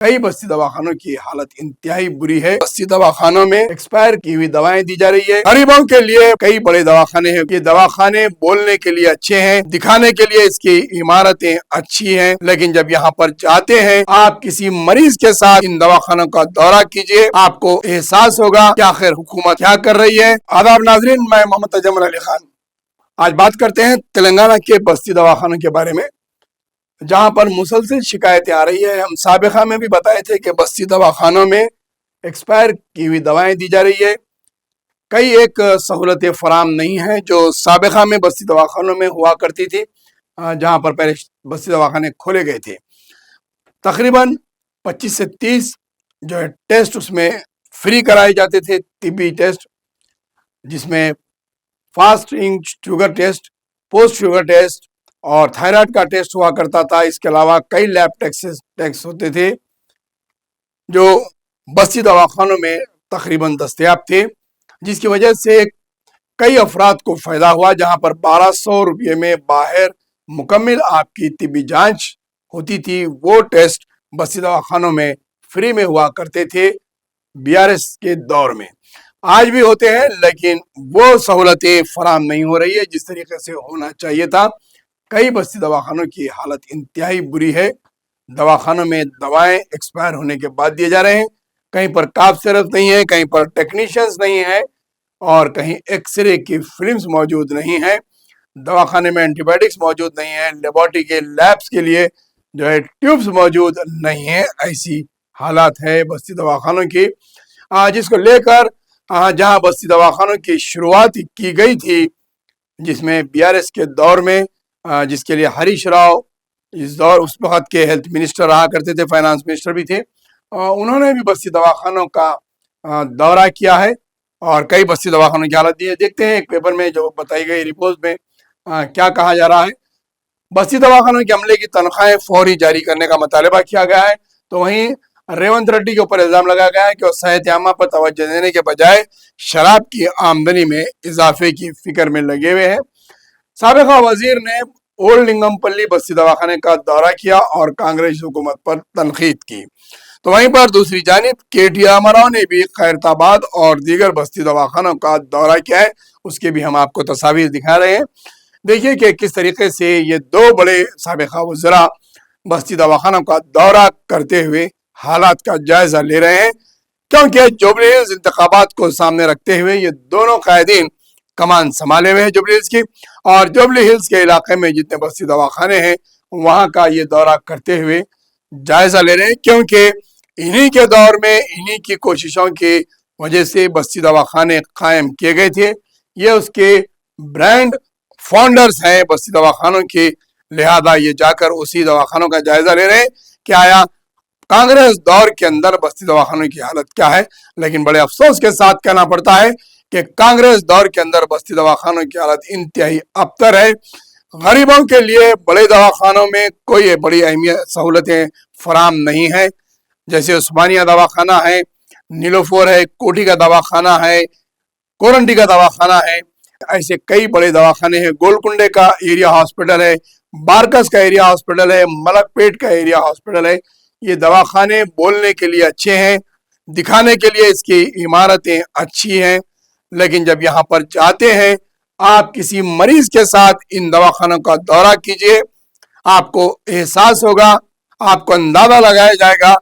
कई बस्ती दवाखानों की हालत इंतहाई बुरी है। बस्ती दवाखानों में एक्सपायर की हुई दवाएं दी जा रही है। गरीबों के लिए कई बड़े दवाखाने हैं। ये दवाखाने बोलने के लिए अच्छे हैं, दिखाने के लिए इसकी इमारतें अच्छी हैं, लेकिन जब यहाँ पर जाते हैं, आप किसी मरीज के साथ इन दवाखानों का दौरा कीजिए, आपको एहसास होगा कि आखिर हुकूमत क्या कर रही है। आदाब नाजरीन, मैं मोहम्मद तजम्मुल अली खान। आज बात करते हैं तेलंगाना के बस्ती दवाखानों के बारे में, जहां पर मुसलसल शिकायतें आ रही है। हम साबिका में भी बताए थे कि बस्ती दवाखानों में एक्सपायर की हुई दवाएं दी जा रही है। कई एक सहूलतें फराम नहीं हैं जो साबिका में बस्ती दवाखानों में हुआ करती थी, जहां पर पहले बस्ती दवाखाने खोले गए थे। तकरीबन 25 से 30 जो है टेस्ट उसमें फ्री कराए जाते थे, तिब्बी टेस्ट, जिसमें fasting sugar test, post sugar test और थायराइड का टेस्ट हुआ करता था। इसके अलावा कई लैब टेस्ट होते थे जो बस्ती दवाखानों में तकरीबन दस्तयाब थे, जिसकी वजह से कई अफराद को फायदा हुआ। जहां पर 1200 रुपये में बाहर मुकम्मल आपकी तिब्बी जांच होती थी, वो टेस्ट बस्ती दवाखानों में फ्री में हुआ करते थे बीआरएस के दौर में। आज भी होते हैं, लेकिन वो सहूलतें फराम नहीं हो रही है जिस तरीके से होना चाहिए था। कई बस्ती दवाखानों की हालत इंतहाई बुरी है। दवाखानों में दवाएं एक्सपायर होने के बाद दिए जा रहे हैं, कहीं पर काफ सिरप नहीं है, कहीं पर टेक्नीशियंस नहीं है और कहीं एक्सरे की फिल्म्स मौजूद नहीं है। दवाखाने में एंटीबायोटिक्स मौजूद नहीं है, लेबोरेटरी के लैब्स के लिए जो है ट्यूब्स मौजूद नहीं है। ऐसी हालात है बस्ती दवाखानों की, जिसको लेकर जहां बस्ती दवाखानों की शुरुआत की गई थी, जिसमें बीआरएस के दौर में, जिसके लिए हरीश राव इस दौर उस वक्त के हेल्थ मिनिस्टर रहा करते थे, फाइनेंस मिनिस्टर भी थे, उन्होंने भी बस्ती दवाखानों का दौरा किया है और कई बस्ती दवाखानों की हालत दी है। देखते हैं एक पेपर में जो बताई गई रिपोर्ट में क्या कहा जा रहा है। बस्ती दवाखानों के अमले की तनख्वाहें फौरी जारी करने का मुतालबा किया गया है, तो वहीं रेवंत रेड्डी के ऊपर इल्जाम लगाया गया है कि वो सेहत आमा पर तवज्जो देने के बजाय शराब की आमदनी में इजाफे की फिक्र में लगे हुए हैं। साबिका वजीर ने ओल्ड लिंगमपल्ली बस्ती दवाखाने का दौरा किया और कांग्रेस हुकूमत पर तनकीद की। तो वहीं पर दूसरी जानिब केटी रामाराव ने भी खैरताबाद और दीगर बस्ती दवाखानों का दौरा किया है, उसके भी हम आपको तस्वीर दिखा रहे हैं। देखिए कि किस तरीके से ये दो बड़े साबिका वज़रा बस्ती दवाखानों का दौरा करते हुए हालात का जायजा ले रहे हैं, क्योंकि जुबली हिल्स इंतखाबात को सामने रखते हुए ये दोनों कायदीन कमान संभाले हुए हैं जुबली हिल्स की, और जुबली हिल्स के इलाके में जितने बस्ती दवाखाने हैं वहां का ये दौरा करते हुए जायजा ले रहे हैं, क्योंकि इन्हीं के दौर में इन्हीं की कोशिशों की वजह से बस्ती दवाखाने कायम किए गए थे। ये उसके ब्रांड फाउंडर्स हैं बस्ती दवाखानों की, लिहाजा ये जाकर उसी दवाखानों का जायजा ले रहे हैं कि आया कांग्रेस दौर के अंदर बस्ती दवाखानों की हालत क्या है। लेकिन बड़े अफसोस के साथ कहना पड़ता है कि कांग्रेस दौर के अंदर बस्ती दवाखानों की हालत इंतहाई अबतर है। गरीबों के लिए बड़े दवाखानों में कोई बड़ी अहमियत सहूलतें फराम नहीं है, जैसे उस्मानिया दवाखाना है, नीलोफर है, कोठी का दवाखाना है, कोरंडी का दवाखाना है। ऐसे कई बड़े दवाखाने हैं, गोलकुंडे का एरिया हॉस्पिटल है, बारकस का एरिया हॉस्पिटल है, मलकपेट का एरिया हॉस्पिटल है। ये दवाखाने बोलने के लिए अच्छे हैं, दिखाने के लिए इसकी इमारतें अच्छी हैं, लेकिन जब यहाँ पर जाते हैं, आप किसी मरीज के साथ इन दवाखानों का दौरा कीजिए, आपको एहसास होगा, आपको अंदाजा लगाया जाएगा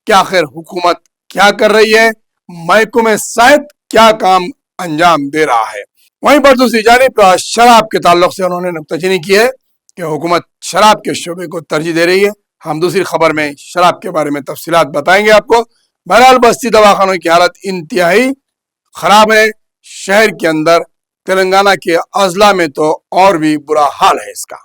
कि आखिर हुकूमत क्या कर रही है, महकमे सेहत क्या काम अंजाम दे रहा है। वहीं पर दूसरी जानिब शराब के ताल्लुक से उन्होंने नुक्ताचीनी की है कि हुकूमत शराब के शोबे को तरजीह दे रही है। हम दूसरी खबर में शराब के बारे में तफसीलात बताएंगे आपको। बहरहाल बस्ती दवाखानों की हालत इंतहाई खराब है। शहर के अंदर तेलंगाना के अजला में तो और भी बुरा हाल है इसका।